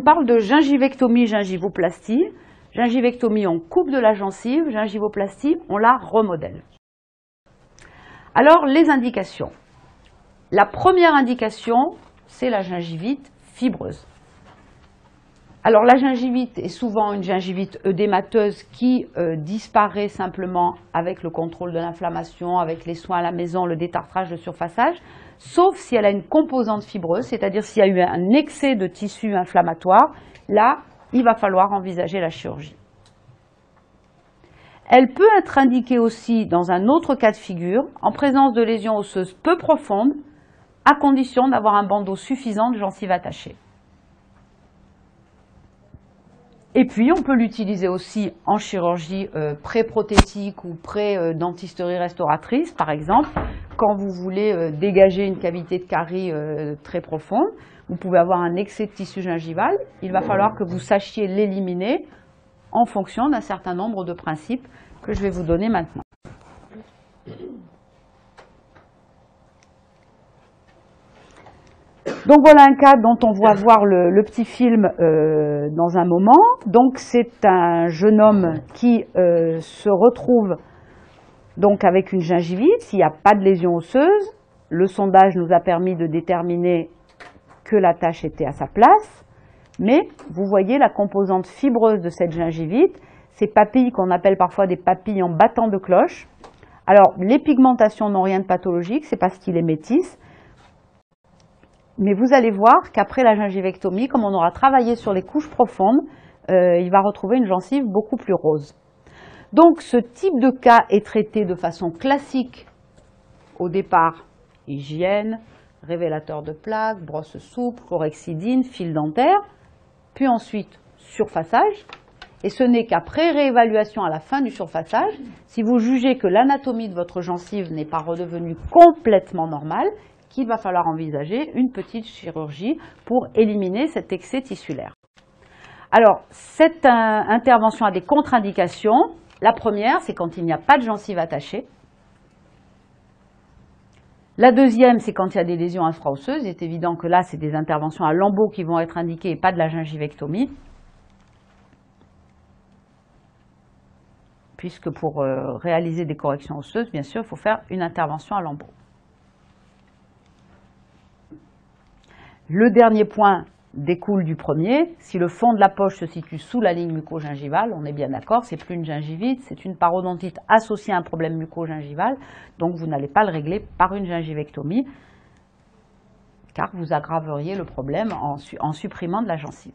On parle de gingivectomie, gingivoplastie. Gingivectomie, on coupe de la gencive. Gingivoplastie, on la remodèle. Alors, les indications. La première indication, c'est la gingivite fibreuse. Alors, la gingivite est souvent une gingivite œdémateuse qui disparaît simplement avec le contrôle de l'inflammation, avec les soins à la maison, le détartrage, le surfaçage, sauf si elle a une composante fibreuse, c'est-à-dire s'il y a eu un excès de tissu inflammatoire. Là, il va falloir envisager la chirurgie. Elle peut être indiquée aussi dans un autre cas de figure, en présence de lésions osseuses peu profondes, à condition d'avoir un bandeau suffisant de gencives attachées. Et puis, on peut l'utiliser aussi en chirurgie pré-prothétique ou pré-dentisterie restauratrice, par exemple, quand vous voulez dégager une cavité de carie très profonde. Vous pouvez avoir un excès de tissu gingival. Il va falloir que vous sachiez l'éliminer en fonction d'un certain nombre de principes que je vais vous donner maintenant. Donc voilà un cas dont on va voir le petit film dans un moment. Donc c'est un jeune homme qui se retrouve donc avec une gingivite. S'il n'y a pas de lésion osseuse, le sondage nous a permis de déterminer que la tache était à sa place. Mais vous voyez la composante fibreuse de cette gingivite, ces papilles qu'on appelle parfois des papilles en battant de cloche. Alors les pigmentations n'ont rien de pathologique, c'est parce qu'il est métis. Mais vous allez voir qu'après la gingivectomie, comme on aura travaillé sur les couches profondes, il va retrouver une gencive beaucoup plus rose. Donc ce type de cas est traité de façon classique au départ, hygiène, révélateur de plaques, brosse souple, chlorhexidine, fil dentaire, puis ensuite surfaçage. Et ce n'est qu'après réévaluation à la fin du surfaçage, si vous jugez que l'anatomie de votre gencive n'est pas redevenue complètement normale, qu'il va falloir envisager une petite chirurgie pour éliminer cet excès tissulaire. Alors, cette intervention a des contre-indications. La première, c'est quand il n'y a pas de gencive attachée. La deuxième, c'est quand il y a des lésions infraosseuses. Il est évident que là, c'est des interventions à lambeaux qui vont être indiquées et pas de la gingivectomie. Puisque pour réaliser des corrections osseuses, bien sûr, il faut faire une intervention à lambeaux. Le dernier point découle du premier. Si le fond de la poche se situe sous la ligne muco-gingivale, on est bien d'accord, c'est plus une gingivite, c'est une parodontite associée à un problème muco-gingival. Donc vous n'allez pas le régler par une gingivectomie, car vous aggraveriez le problème en supprimant de la gencive.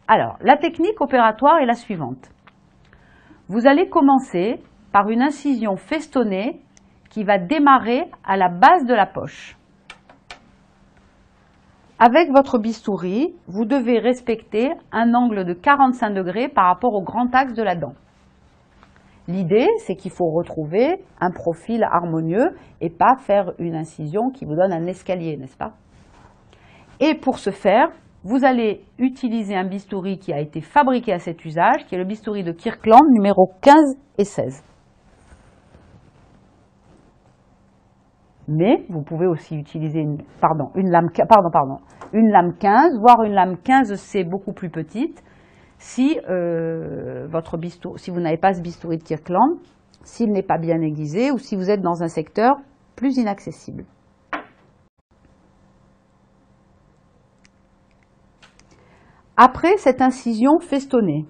Alors, la technique opératoire est la suivante. Vous allez commencer par une incision festonnée qui va démarrer à la base de la poche. Avec votre bistouri, vous devez respecter un angle de 45 degrés par rapport au grand axe de la dent. L'idée, c'est qu'il faut retrouver un profil harmonieux et pas faire une incision qui vous donne un escalier, n'est-ce pas? Et pour ce faire, vous allez utiliser un bistouri qui a été fabriqué à cet usage, qui est le bistouri de Kirkland numéro 15 et 16. Mais vous pouvez aussi utiliser une lame 15, voire une lame 15C beaucoup plus petite, si vous n'avez pas ce bistouri de Kirkland, s'il n'est pas bien aiguisé ou si vous êtes dans un secteur plus inaccessible. Après cette incision festonnée,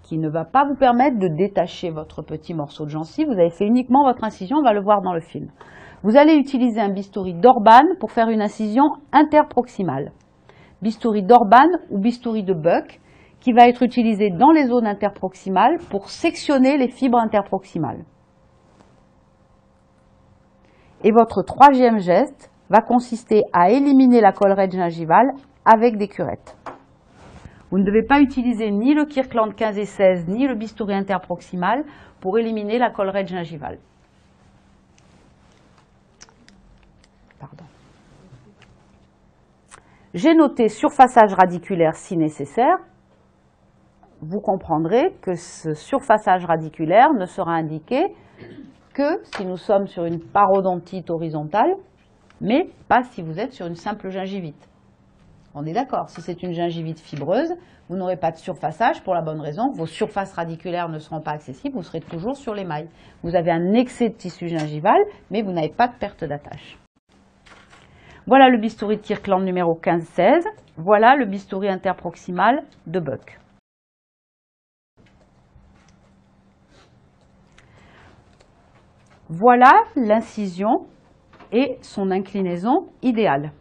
qui ne va pas vous permettre de détacher votre petit morceau de gencive, vous avez fait uniquement votre incision, on va le voir dans le film. Vous allez utiliser un bistouri d'Orban pour faire une incision interproximale. Bistouri d'Orban ou bistouri de Buck, qui va être utilisé dans les zones interproximales pour sectionner les fibres interproximales. Et votre troisième geste va consister à éliminer la collerette gingivale avec des curettes. Vous ne devez pas utiliser ni le Kirkland 15 et 16, ni le bistouri interproximal pour éliminer la collerette gingivale. Pardon. J'ai noté surfaçage radiculaire si nécessaire. Vous comprendrez que ce surfaçage radiculaire ne sera indiqué que si nous sommes sur une parodontite horizontale, mais pas si vous êtes sur une simple gingivite. On est d'accord, si c'est une gingivite fibreuse, vous n'aurez pas de surfaçage pour la bonne raison que vos surfaces radiculaires ne seront pas accessibles, vous serez toujours sur l'émail. Vous avez un excès de tissu gingival, mais vous n'avez pas de perte d'attache. Voilà le bistouri de Kirkland numéro 15-16. Voilà le bistouri interproximal de Buck. Voilà l'incision et son inclinaison idéale.